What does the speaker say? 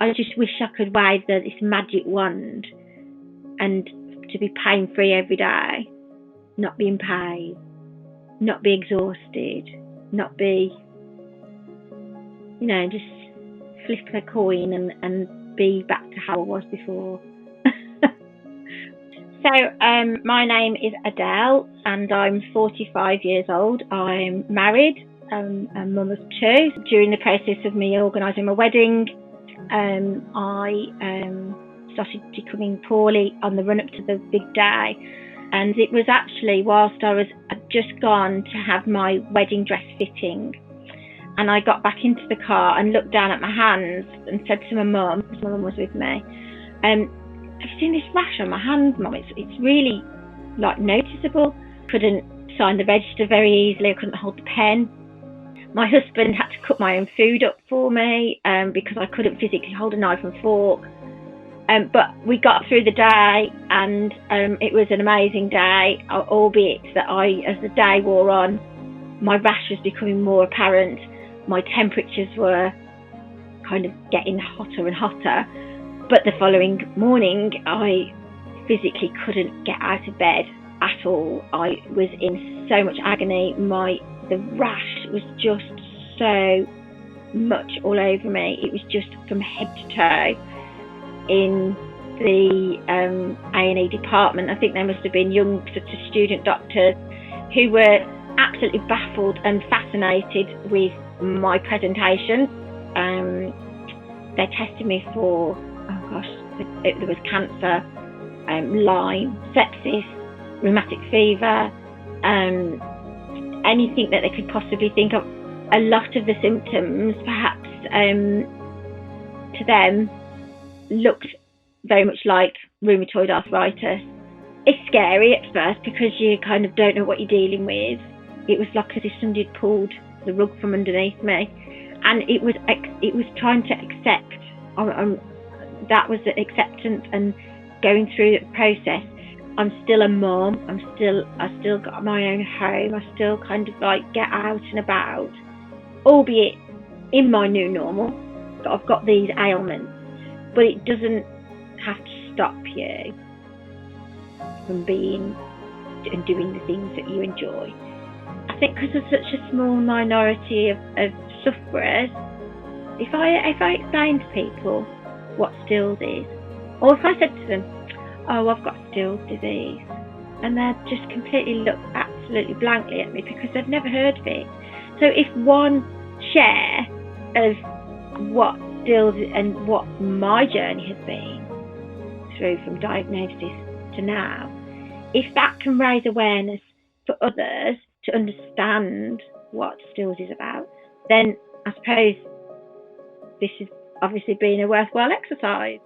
I just wish I could wave this magic wand and to be pain-free every day, not be in pain, not be exhausted, not be, just flip a coin and be back to how I was before. So my name is Adele and I'm 45 years old. I'm married, a mum of two. During the process of me organising my wedding, I started becoming poorly on the run up to the big day, and it was actually whilst I'd just gone to have my wedding dress fitting, and I got back into the car and looked down at my hands and said to my mum, because my mum was with me, have you seen this rash on my hands, Mum? It's really noticeable. Couldn't sign the register very easily. I couldn't hold the pen. My husband had to cut my own food up for me because I couldn't physically hold a knife and fork. But we got through the day, and it was an amazing day, albeit that as the day wore on, my rash was becoming more apparent. My temperatures were kind of getting hotter and hotter. But the following morning, I physically couldn't get out of bed at all. I was in so much agony. The rash was just so much all over me. It was just from head to toe. In the A&E department, I think there must have been young sort of student doctors who were absolutely baffled and fascinated with my presentation. They tested me for, there was cancer, Lyme, sepsis, rheumatic fever, anything that they could possibly think of. A lot of the symptoms, perhaps to them, looked very much like rheumatoid arthritis. It's scary at first because you kind of don't know what you're dealing with. It was like as if somebody had pulled the rug from underneath me, and it was trying to accept. That was the acceptance and going through the process. I'm still a mum. I still got my own home. I still kind of get out and about, albeit in my new normal. But I've got these ailments, but it doesn't have to stop you from being and doing the things that you enjoy. I think because there's such a small minority of sufferers, if I explain to people what Still's is, or if I said to them, oh, I've got Still's disease, and they'd just completely look absolutely blankly at me because they've never heard of it. So if one share of what Still's and what my journey has been through from diagnosis to now, if that can raise awareness for others to understand what Still's is about, then I suppose this has obviously been a worthwhile exercise.